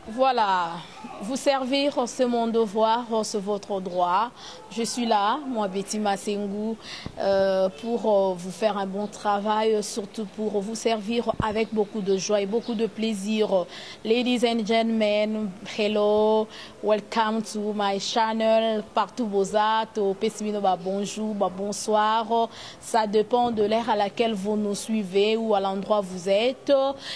Voilà, vous servir, c'est mon devoir, c'est votre droit. Je suis là, moi Betty Massengou, pour vous faire un bon travail, surtout pour vous servir avec beaucoup de joie et beaucoup de plaisir. Ladies and gentlemen, hello, welcome to my channel, partout vous êtes, au Pessimino, bonjour, bonsoir. Ça dépend de l'ère à laquelle vous nous suivez ou à l'endroit où vous êtes.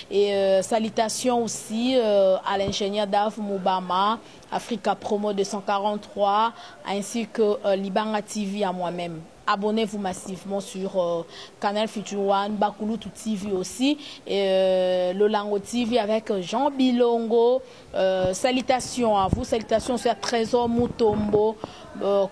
Et salutations aussi à l'ingénieur Dave Moubama, Africa Promo 243, ainsi que Libanga TV à moi-même. Abonnez-vous massivement sur Canal Future One, Bakulutu TV aussi, et Lolango TV avec Jean Bilongo. Salutations à vous, salutations aussi à Trésor Mutombo,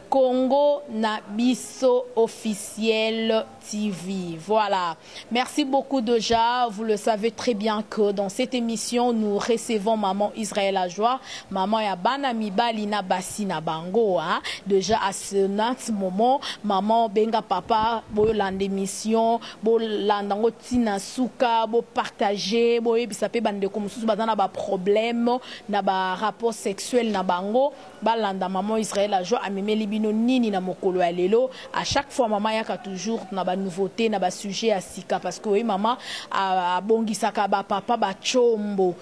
Congo Nabiso officiel TV. Voilà. Merci beaucoup déjà. Vous le savez très bien que dans cette émission, nous recevons Maman Israël Ajoie, Maman Yabana Mibalina Bassina Bango. Hein. Déjà à ce moment, Maman Benga Papa, bo l'émission, bo landango tina souka, bo partager, bo ebisape bande comme sous bazana ba problème, na ba rapport sexuel na bango, ba landa Maman Israël Ajoie ameme libino nini na mokolo ya lelo. À chaque fois Maman yaka toujours na ba nouveauté na ba sujet à sika parce que oui Maman a bongisaka ba papa ba chombo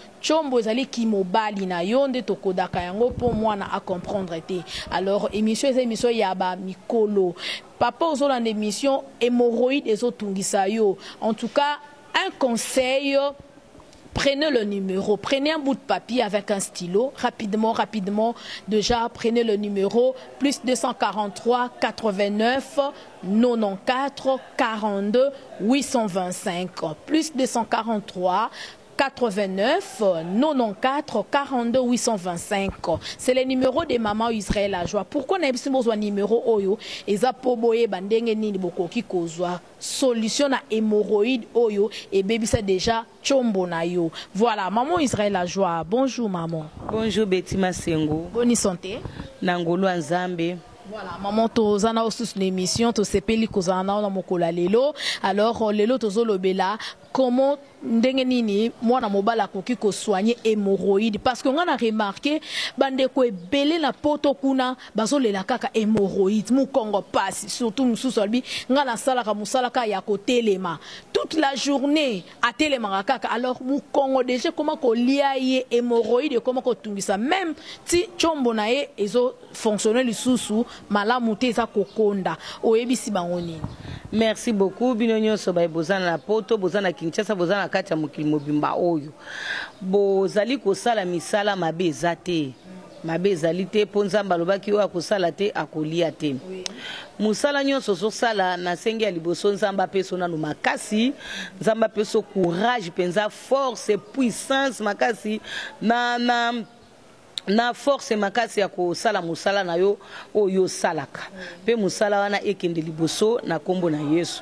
ezali ki mobali na yonde tokodaka yango pour moi na à comprendre te. Alors émission ya ba mikolo papa aux autres émission hémorroïdes et autres tungisayo. En tout cas un conseil. Prenez le numéro, prenez un bout de papier avec un stylo, rapidement, déjà prenez le numéro, plus 243 89 94 42 825, plus 243 89 94 42 825. C'est le numéro de Maman Israël Ajoie. Pourquoi n'a pas besoin de numéro oyo? Eza poboye bandenge nini bokoki kozwa solution na hémorroïde oyo et baby ça déjà chombo na yo. Voilà, Maman Israël Ajoie. Bonjour maman. Bonjour Betty Massengou. Bonne santé. Nangolo Nzambe. Voilà, maman tozana aussi une émission to sepeli kozana na mokola lelo. Alors lelo tozolo bela comment ndenge nini mwana mobala koki ko soigner hémorroïde parce que on a remarqué bande ko ebele na poto kuna bazolela kaka hémorroïde mu Congo passe surtout mususolbi ngana salaka musalaka ya kotelema toute la journée à telema kaka. Alors mu Congo déjà comment ko liaye hémorroïde comment ko tungisa même ti chombo na ye ezo fonctionner lisusu malamu te za kokonda oyebisi bangoni. Merci beaucoup binonyo soba bozana na poto bozana Kinshasa bozana kati ya mokili mobimba oyo bozali kosala misala mabe ezate mabe ezali te po nzamba lobaki oyo akosala te akolia te musala nyonso sosala na sengi ya liboso nzamba peso nanu makasi nzamba peso courage penza force puissance makasi na force makasi ya kosala musala na yo oyo salaka pe musala wana ekende liboso na kombo na Yesu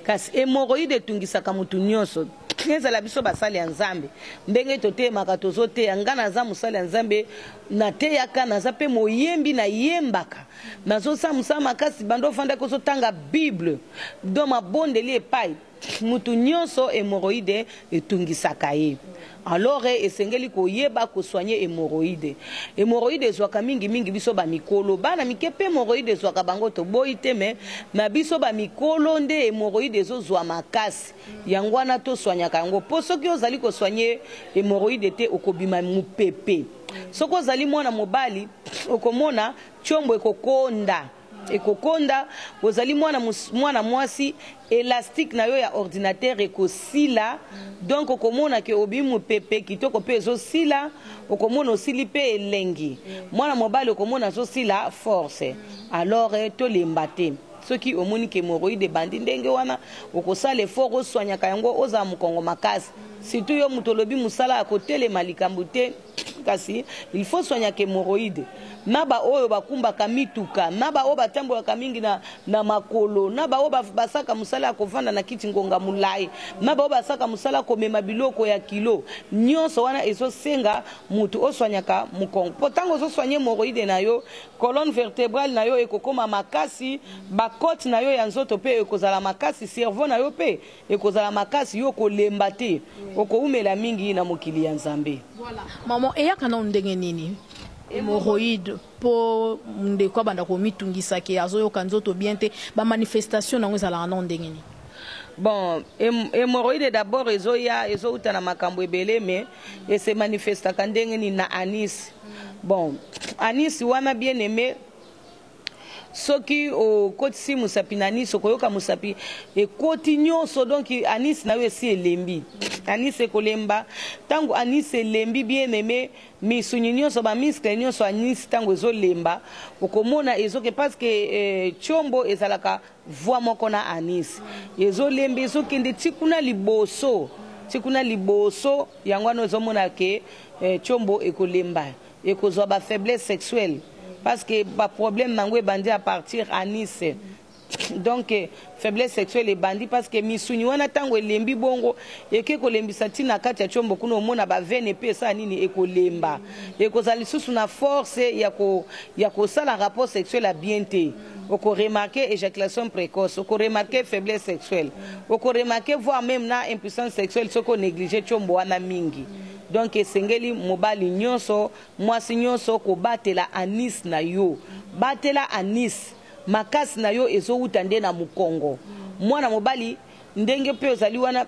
kasi hémorroïde tungisaka mutu nyonso ezala biso basali ya Nzambe ndenge totemaka tozoteya nga naza musali ya Nzambe nateyaka naza pe moyembi na yembaka nazosa musala makasi bando ofanda kozotanga Bible do mabondeli epai mutu nyonso hémorroïde etungisaka ye. Alors esengeli koyeba ko soigner hémorroïde. Hémorroïde ezwaka mingi biso ba mikolo bana mikepe hémorroïde ezwaka bango to boyite me na biso ba mikolo nde hémorroïde ezozwa makasi. Yango wana to soignaka yango po soki ozali ko soigner hémorroïde te okobima mupepe. Soko ozali mwana mobali okomona chombo ekokonda ekokonda ozali mwana mwasi élastique na yo ya ordinateur ekosila donc okomona ke obimu pepe kitoko pe ezosila okomona osili pe elengi mwana mobali okomona zosila force alors tolemba te soki omoni ke hémorroïde bandi ndenge wana okosala effort oswanyaka yango oza mukongo makasi surtout yo mutolobi musala akotelema likambo te kasi il faut soigner ke hémorroïde naba oyo bakumbaka mituka naba oyo batambolaka mingi na makolo naba oyo basaka musala kovanda na kiti ngonga mulai naba oyo basaka musala komema biloko ya kilo nyonso wana ezosenga mutu oswanyaka mukongo potango ozosoigner hémorroïde na yo colonne vertébrale na yo ekokoma makasi bakote na yo ya nzoto pe ekozala makasi cerveau na yo pe ekozala makasi yo kolemba te okoumela mingi na mokili ya Nzambe. Voilà maman eyaka na ndenge nini hémorroïde po ndeko banda ko mitungisa ke azoyoka nzoto bien te ba manifestation nango ezalaka na ndenge nini? Bon, hémorroïde d'abord ezouta na makambo ebele mais et se manifesta ndenge ni na anis. Bon, anis wana bien aimé soki o kotisi musapi na anis okoyoka musapi e continue so donc anis na yo si elembi. Anis ekolemba tango anis elembi bien aimé misuni nyonso ba miskle nyonso anis tango ezolemba okomona ezoke parce que chombo ezalaka voix moko na anis ezolemba ezokende tikuna liboso yango wana ozomona ke chombo ekolemba ekozwa ba faiblesse sexuelle parce que ba problème nango ebandi à partir anis. Donc faiblesse sexuelle ebandi parce que misuni wana tango elembi bongo eke kolembisa tina kati ya chombo kuna omona ba veine pesa nini ekolemba ekozali susu na force ya ko sala rapport sexuel à bien te oko remarquer éjaculation précoce oko remarquer faiblesse sexuelle oko remarquer voire même na impuissance sexuelle soko négliger chombo wana mingi. Donc esengeli mobali nyonso mwasi nyonso ko batela anis na yo batela anis makasi na yo ezouta nde na mukongo mwana mobali ndenge pe ozali wana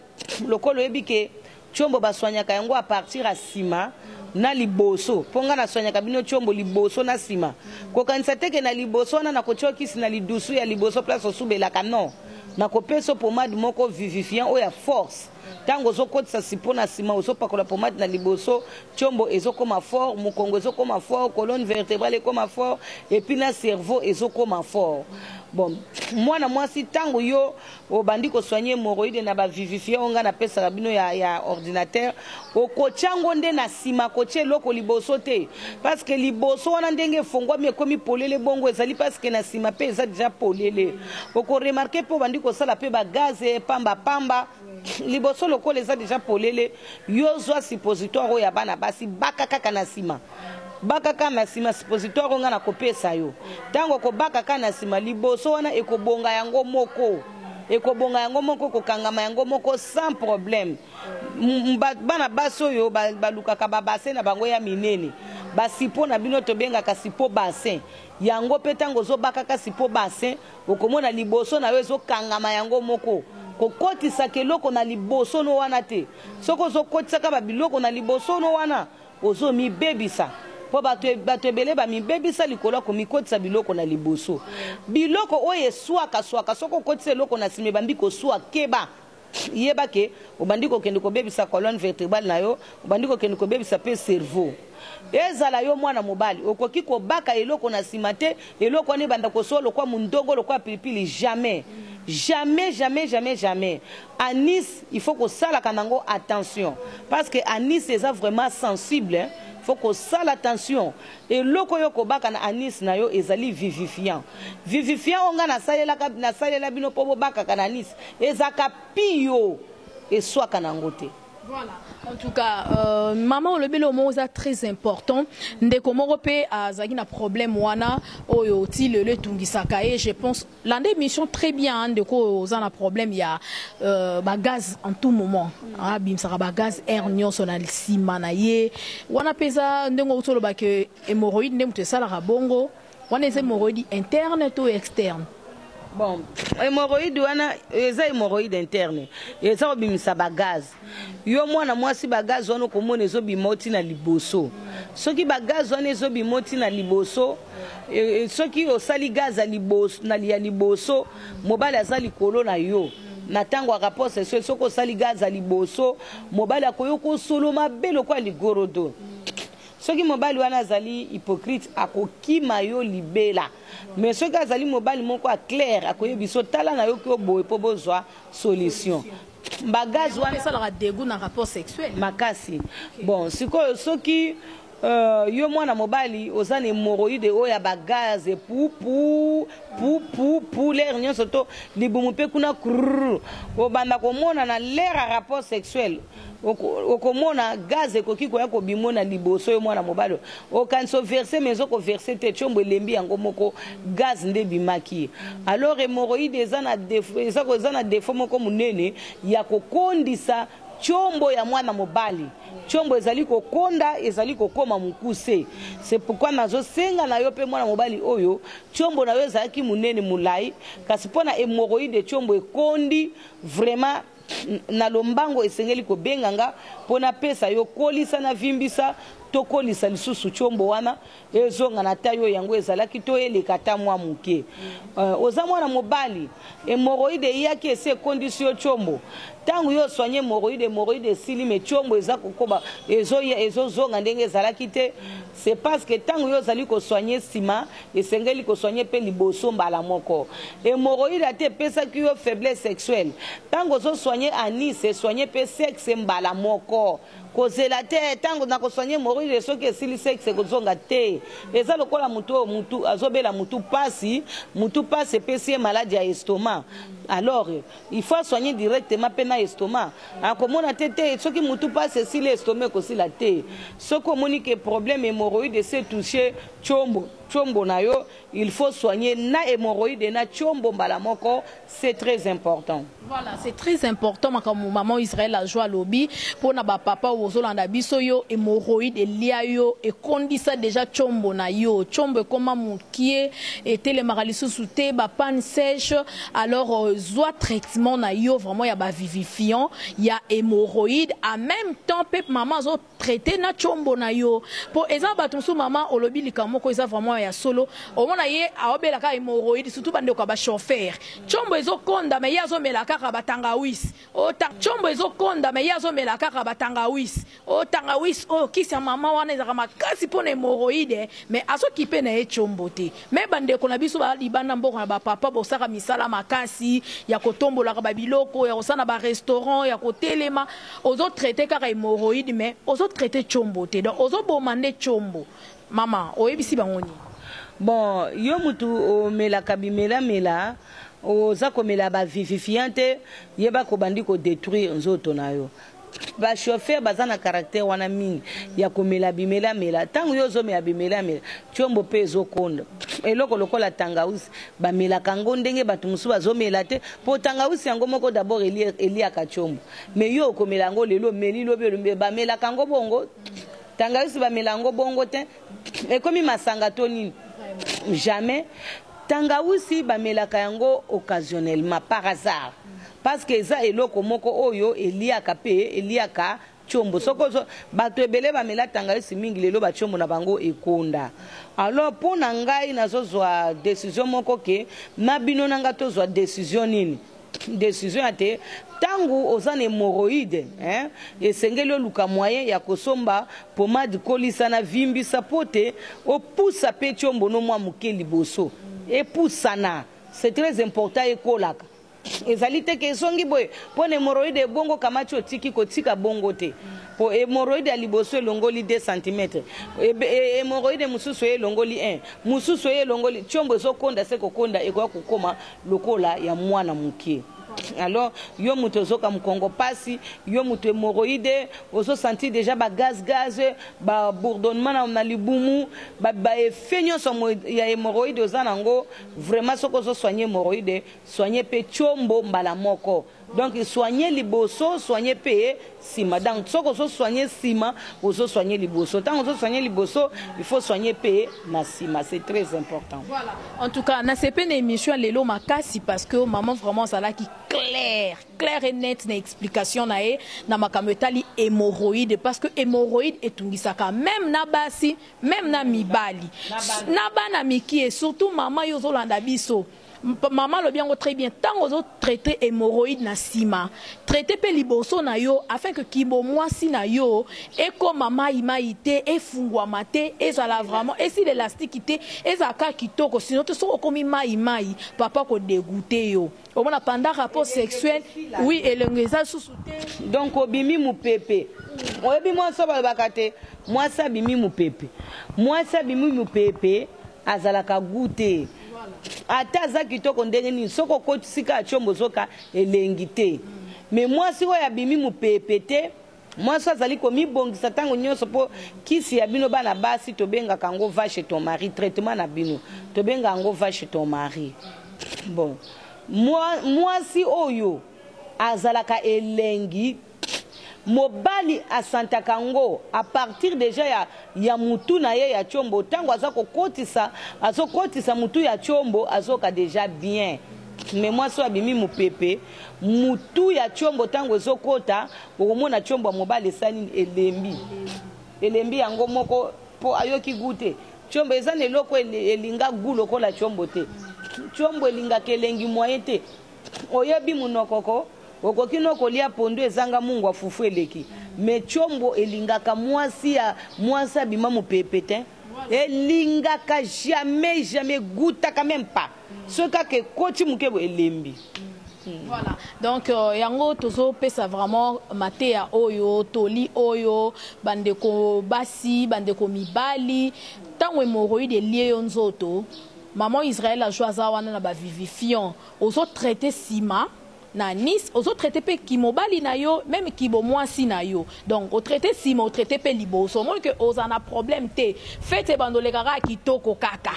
lokolo ebike chombo baswanyaka yango a partir a sima na liboso ponga na swanyaka bino chombo liboso na sima kokanisa teke na liboso na kochokisi na lidusu ya liboso place osubelaka non na kopeso pomade moko vivifiant oya force tango zokotisa sipo na sima ozopakola pomade na liboso chombo ezokoma fort mukongo ezokoma fort colonne vertébrale ekoma fort et puis na cerveau ezokoma fort. Bon mwana mwasi tango yo obandi ko soigner hémorroïde na ba vivifiant onga na pesa rabino ya ordinateur okochango nde na sima koche loko liboso te parce que liboso wana ndenge fongwa mi komi polele bongo ezali parce que na sima pe eza déjà polele oko remarquer po bandi ko sala pe ba gaz pamba liboso lokolo eza déjà polele yo zwa suppositoire ya bana basi bakaka na sima bakaka na sima suppositoire nga na kopesa yo tango ko bakaka na sima liboso wana ekobonga yango moko kokangama yango moko sans problème. Bana baso yo balukaka ba bassin na bango ya minene basipo na bino tobengaka sipo bassin yango pe tango zo bakaka sipo bassin okomona liboso na yo ezokangama yango moko kokotisa keloko na liboso no wana te soko zokotisa ka biloko na liboso no wana ozo mi bebisa po bato ebele ba mi bebisa likolo ko mikotisa biloko na liboso biloko oye swaka soko kotisa loko na sime bambi ko swa keba yeba ke obandi ko kende ko bebisa colonne vertébrale na yo obandi ko kende ko bebisa pe cerveau ezala yo mwana mobali okoki ko baka eloko na sima te eloko ne banda ko solo kwa mundongo lo kwa pilipili jamais. Anis, il faut que ça la kanango attention parce que anis c'est vraiment sensible, hein? Il faut que ça l'attention et loko yoko baka na anis na yo ezali vivifiant onga na salela bino po baka kana anis ezaka pio et soit kanango te. Voilà. En tout cas, maman le belo moza très important. Ndeko morope azagi na problème wana oyo ti le tungisaka et je pense l'année mission très bien ndeko oza na problème ya ba gaz en tout moment. Ah bim saka ba gaz air nyonso na sima na ye. Wana pesa ndengo utolo ba ke hémorroïde ndemute sala bongo. Wana ese hémorroïde interne to externe. Bon, hémorroïde wana eza hémorroïde interne eza obimisa ba gaz yo mwana mwasi ba gaz wana komona ezobimoti na liboso soki ba gaz wana ezobimoti na liboso soki osali gaz ya liboso mobali aza likolo na yo na tango a rapport sexuel soko osali gaz ya liboso mobali akoyoko solo mabelo kwa ligorodo soki mobali wana azali hypocrite akokima yo libela mais soki azali mobali moko clair akoyebiso tala na yo ki oboye po bozwa solution bagaz wana esalaka dégoût na rapport sexuel makasi. Bon sikoyo soki yo mwana mobali oza na hémorroïde oyo ya bagaz pou l'air nyonso to libumu mpe kuna obanda komona na l'air ya rapport sexuel okomona gaz ekoki koya kobimona liboso yo mwana mobali okanisi overse mais okoverse te chombo elembi yango moko gaz nde bimaki. Alors hémorroïde eza na défaut moko munene ya kokondisa chombo ya mwana mobali chombo ezali kokonda ezali kokoma mukuse. C'est pourquoi nazo senga na yo pe mwana mobali oyo chombo na yo ezalaki munene mulai kasi pona hémorroïde chombo ekondi vraiment na lombango esengeli ko benganga pona pesa yo kolisa na vimbisa tokolisa lisusu chombo wana ezonga na tayo yango ezalaki to eleka ta mwa muke. Oza mwana mobali hémorroïde yaki ese condition chombo tangu yo soigner hémorroïde sili me chombo eza kokoba ezozonga ndenge ezalaki te. C'est parce que tangu yo zali ko soigner sima esengeli ko soigner pe liboso mbala moko. Hémorroïde ate pesa ki yo faiblesse sexuelle tangu zo soigner anis soigner pe sexe mbala moko. Kozela te tango na ko soigner hémorroïde soki esili sexe kozonga te. Eza lokola mutu azobela mutu pasi pesi maladie ya estomac. Alors il faut soigner directement pena estomac. Akomona tete soki mutu pasi esili estomac kosila te. Soko moni ke problème hémorroïde se toucher chombo na yo, il faut soigner na hémorroïde na chombo mbala moko, c'est très important. Voilà, c'est très important comme maman Israël a joué à lobby pour na ba papa ozolanda biso yo hémorroïde elia yo et kondisa déjà chombo na yo chombo comme mukie et télémaraliso souté ba panne sèche alors soit traitement na yo vraiment ya ba vivifiant ya hémorroïde en même temps pep maman zo traiter na chombo na yo pour exemple batonso maman olobi likamoko eza vraiment ya solo au mona ye aobela ka hémorroïde surtout bande ko ba chauffeur chombo ezo konda mais yazo melaka batangawis o ta chombo ezo konda mais yazo melaka batangawis o tangawis o kisa mama wana ezaka makasi pona hémorroïde mais aso kipe na e chombo te mais bande ko na biso ba libanda mboko na ba papa bo saka misala makasi ya kotombola ka biloko ya kosana ba restaurant ya kotelema ozo traiter ka hémorroïde mais ozo traiter chombo te donc ozo bomande chombo maman oyebisi bangoni. Bon yo mutu o melaka bimela oza komela ba vivifiante yeba ko bandi ko détruire nzoto na yo. Ba chauffeur bazana caractère wana mingi ya komela bimela tangu yo zo me bimela chombo pe zo konda eloko lokola tangawisi ba mela kango ndenge batu musu bazomela te po tangawisi yango moko d'abord elia ka chombo mais yo komela ngo lelo meli lobe ba mela kango bongo tangawisi ba mela ngo bongo te et comme masanga to nini jamais. Tangawisi bamelaka yango occasionnellement par hasard parce que ça eloko moko oyo eliaka pe eliaka chombo soko bato ebele bamela tangawisi mingi lelo ba chombo na bango ekonda. Alors pour ngai nazozwa décision moko ke na bino nanga tozwa décision nini décision ate tangu ozane hémorroïde esengeli oluka moyen ya kosomba pomade kolisa na vimbisa pote opusa pe chombo no mwa muke liboso epusana. C'est très important ekolaka ezali te ke songi boye pona hémorroïde bongo kamachi otiki kotika bongo te po hémorroïde ya liboso elongoli 2 cm hémorroïde mususu elongoli 1 mususu elongoli chombo ezokonda se kokonda ekoya kokoma lokola ya mwana muke. Alors yo muto zoka mukongo pasi yo muto hémorroïde ozo senti déjà ba gaz ba bourdonnement na libumu ba effet nyonso ya hémorroïde ozanango vraiment soko zo soigner hémorroïde soigner pe chombo mbala moko. Donc soigner liboso soigner pe sima donc soko zo soigner sima ozo soigner liboso tant ozo soigner liboso il faut soigner pe na sima, c'est très important. Voilà, en tout cas na sepe na émission lelo makasi parce que maman vraiment ça là qui clair et net na explication na e na makametali hémorroïde parce que hémorroïde etungisaka même na basi même na mibali na bana miki et surtout maman yozolanda biso maman le bien très bien tant aux autres traiter hémorroïde na sima traiter pe liboso na yo afin que kibo mwasi na yo et comme maman imaité et fungwa mate et ça la vraiment et si l'élasticité et ça ka kitoko sinon te so comme mai papa ko dégoûter yo au moins pendant rapport sexuel oui et l'engeza sous-souté donc obimi mu pepe oyebi moi so ba bakate moi ça bimi mu pepe azalaka goûter ata za kitoko ndenge ni soko kotisika chombo zoka elengi te mais moi si oya bimi mu pepe te moi so azali komi bongisa tango nyonso po kisi ya bino bana basi tobenga kango va chez ton mari traitement na bino tobenga ngo va chez ton mari. Bon moi si oyo azalaka elengi mobali asantaka ngo à partir déjà ya mutu na ye ya chombo tango azako kotisa mutu ya chombo azoka déjà bien. Mais moi so abimi mupepe mutu ya chombo tango ezokota okomona chombo mobali sani elembi yango moko po ayoki gute chombo eza na eloko elinga gu lokola chombo te chombo elingaka elengi moye te oyebi munokoko okoki no kolia pondu ezanga mungu afufu eleki mais chombo elingaka mwasi abima mupepe te elingaka jamais gutaka même pas ce que koti mukebo elembi. Voilà, donc yango tozo pesa vraiment matea oyo toli oyo bandeko basi bandeko mibali tango hémorroïde lié nzoto maman Israël a choisi wana na ba vivifiant ozo traiter sima na Nice ozo traiter pe kimobali na yo même kibo mwasi na yo donc au traiter sima au traiter pe liboso moi que ozana problème te fete bandole kaka kitoko kaka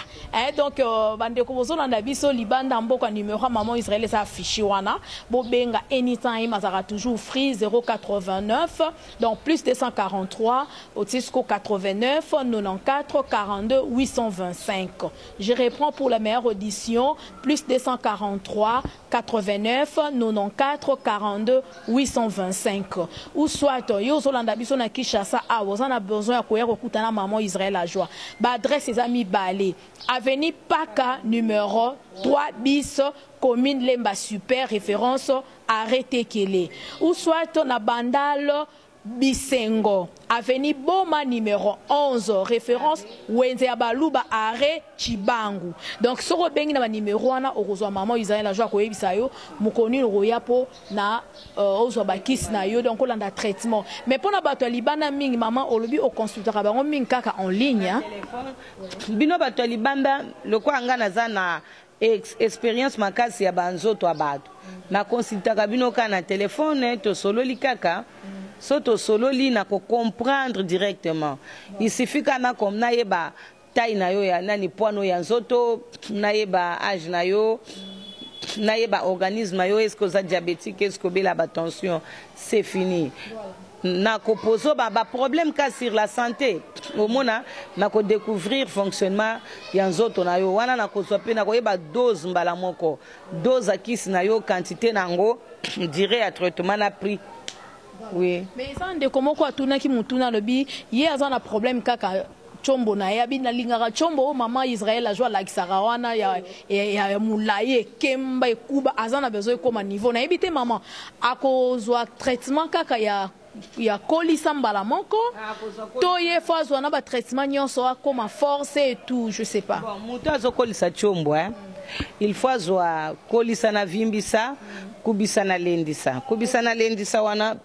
donc bandeko bozona na biso libanda mboka numéro maman Israël ça affiché wana bobenga anytime azara toujours free 089 donc plus 243 au Tisco 89 94 42 825 je reprends pour la meilleure audition plus 243 89 94 42 825 ou soit yo zolanda biso na Kinshasa a vous en a besoin ya koya kokutana maman Israël a joie ba adresse ses amis Balé avenue Paka numéro 3 bis commune Lemba super référence arrêté Kele ou soit na Bandal Bisengo avenue Boma numéro 11 référence Wenze Abaluba arrêt Chibangu donc soko bengi na numéro wana okozwa maman Israël la joie ko yebisa yo mukoni roya po na ozwa bakis na yo donc olanda traitement mais pona bato libana mingi maman olobi o consultera bango mingi kaka en ligne bino bato libanda lokwa ngana zana expérience makasi ya banzoto abado na consultaka bino kana téléphone to sololi kaka soto sololi na ko comprendre directement il suffit kana comme na yeba taille na yo ya nani poano ya nzoto na yeba âge na yo na yeba organisme na yo est-ce que za diabétique est-ce que bela ba tension c'est fini na ko poso ba problème ka sur la santé au mona na ko découvrir fonctionnement ya nzoto na yo wana na ko sope na ko yeba dose mbala moko dose akisi na yo quantité nango dirait à traitement na prix. Oui. Mais ça de comment quoi tourner qui mutuna lobi hier ça a problème kaka chombo na ya bina lingara chombo maman Israël a joué la kisarawana ya mulaye kemba ekuba azana besoin comme niveau na ebité maman akozwa traitement kaka ya kolisa mbala moko toye fazwa na ba traitement nyonso comme force et tout je sais pas bon muto azokolisa chombo il faut azwa kolisa na vimbisa kubisa na lendisa wana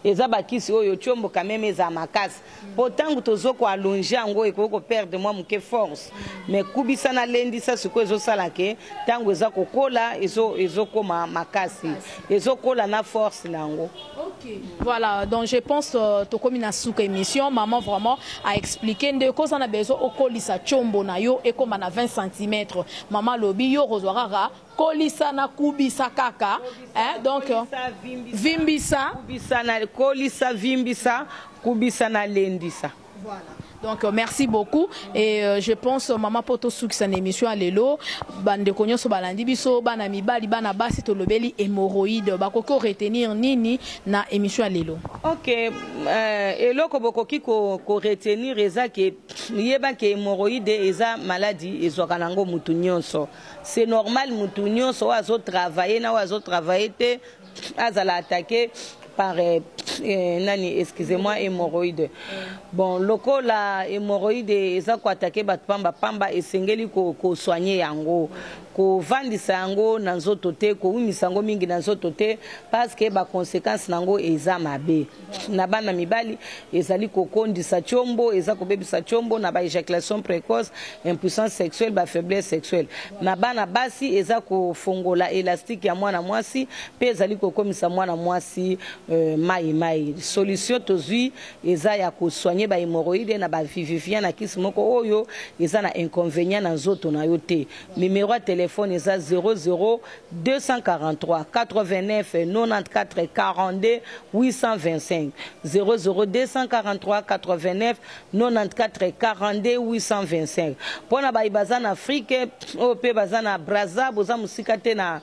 eza bakisi oyo chombo quand même eza makasi potango tozoko allonger yango ekoko perdre moi muke force mais kubisa na lendisa siko ezosala ke tango eza kokola ezokoma makasi ezokola na force nango. Ok, voilà, donc je pense to comme na souka émission maman vraiment a expliqué de cause on a besoin au kolisa chombo na yo et comme na 20 cm maman lobi yo rozwara kolisa na kubisa kaka donc vimbisa kubisa na kolisa vimbisa kubisa na lendisa. Voilà. Donc merci beaucoup et je pense maman poto souk sa émission à lelo bande konyo so balandi biso bana mibali bana basi to lobeli hémorroïde bakoko retenir nini na émission à lelo. OK eloko bokoki ko retenir eza ke yeba ke hémorroïde eza maladie ezwaka nango mutu nyonso c'est normal mutu nyonso azo travailler na azo travailler te azala attaquer par nani excusez-moi hémorroïde bon loko la hémorroïde eza ko attaquer bat pamba esengeli ko soigner yango ko vandisa yango na nzoto te ko umisa yango mingi na nzoto te parce que ba conséquence nango eza mabe na bana mibali ezali ko kondisa chombo eza ko bebisa chombo na ba éjaculation précoce impuissance sexuelle ba faiblesse sexuelle na bana basi eza ko fongola élastique ya mwana mwasi pe ezali ko komisa mwana mwasi mai solution tozui eza ya ko soigner ba hémorroïde na ba vivifiant na kisi moko oyo eza na inconvénient na nzoto na yo te. Numéro de téléphone eza 00 243 89 94 42 825 00 243 89 94 42 825. Pona ba ibaza na Afrique o pe baza na Brazza boza musika te na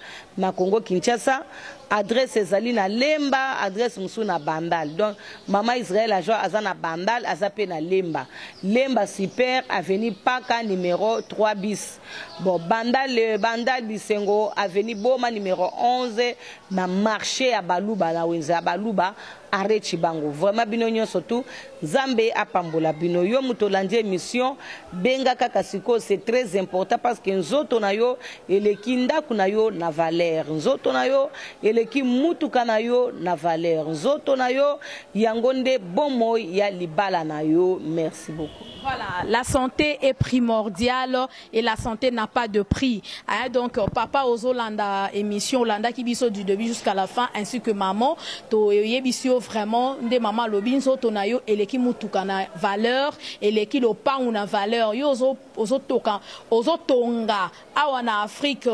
Congo Kinshasa. Adresse ezali na Lemba, adresse musu na Bandal. Donc Maman Israël la joie azana Bandal, azape na Lemba. Lemba Super avenue Paka numéro 3 bis. Bon Bandal Bisengo avenue Boma numéro 11 na marché à Baluba na wenza Baluba arrêt Chibango. Vraiment bino nyonso surtout Zambe apambola bino yo mutolandi émission benga kaka siko, c'est très important parce que nzoto na yo elekinda kuna yo na valeur. Nzoto na yo eleki mutuka na yo na valeur. Nzoto na yo yangonde bomo ya libala na yo. Merci beaucoup. Voilà, la santé est primordiale et la santé n'a pas de prix. Hein, donc, papa Ozolanda émission, Olanda qui biso du début jusqu'à la fin, ainsi que maman, to yebisio vraiment des maman lobinzo tonayo et l'équipe mutuka na valeur et l'équipe lo pa una valeur. Yo ozo tonga awa na Afrique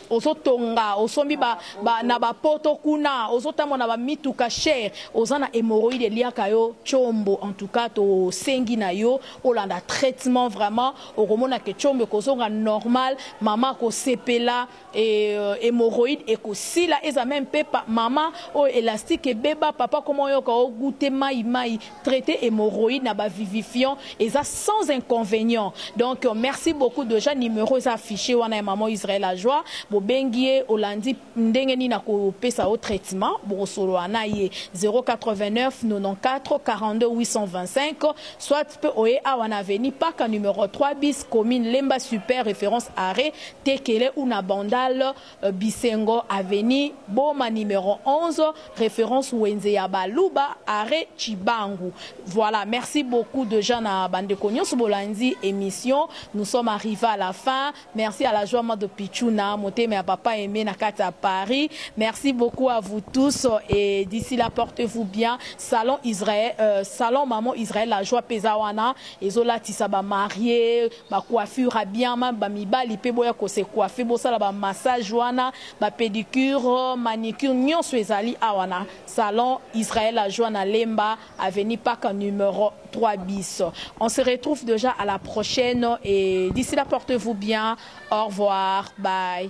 ozo tonga osombi ba na ba poto kuna ozo tamo na ba mituka cher ozana hémorroïde liaka yo chombo. En tout cas to sengi na yo olanda traitement vraiment au romona que chombo kozonga normal mama ko sepela et hémorroïde et ko sila eza même pepa mama o élastique et beba papa comment yo ko goûter mai traiter hémorroïde na ba vivifiant et ça sans inconvénient. Donc merci beaucoup de gens numéro affiché wana maman Israël la joie bo bengie olandi ndenge ni na ko pesa au traitement bo solo wana ye 089 94 42 825 soit peut oye awana avenue Paka numéro 3 bis commune Lemba Super référence arrêt Tekele una Bandal Bisengo avenue Boma numéro 11 référence Wenze ya Baluba arrêt Chibangu. Voilà, merci beaucoup de gens à Bande Konyon Bolandi émission. Nous sommes arrivés à la fin. Merci à la joie de Pichuna, Moteme à papa aimé Nakata à Paris. Merci beaucoup à vous tous et d'ici là portez-vous bien. Salon Israël, salon maman Israël la joie pesawana ezola tisa ba marié, ba coiffure à bien ba mibali pe boya ko se coiffer bo sala ba massage wana, ba pédicure, manicure nyonso ezali awana. Salon Israël la joie na Lemba avenue Paka numéro 3 bis. On se retrouve déjà à la prochaine et d'ici là portez-vous bien. Au revoir. Bye.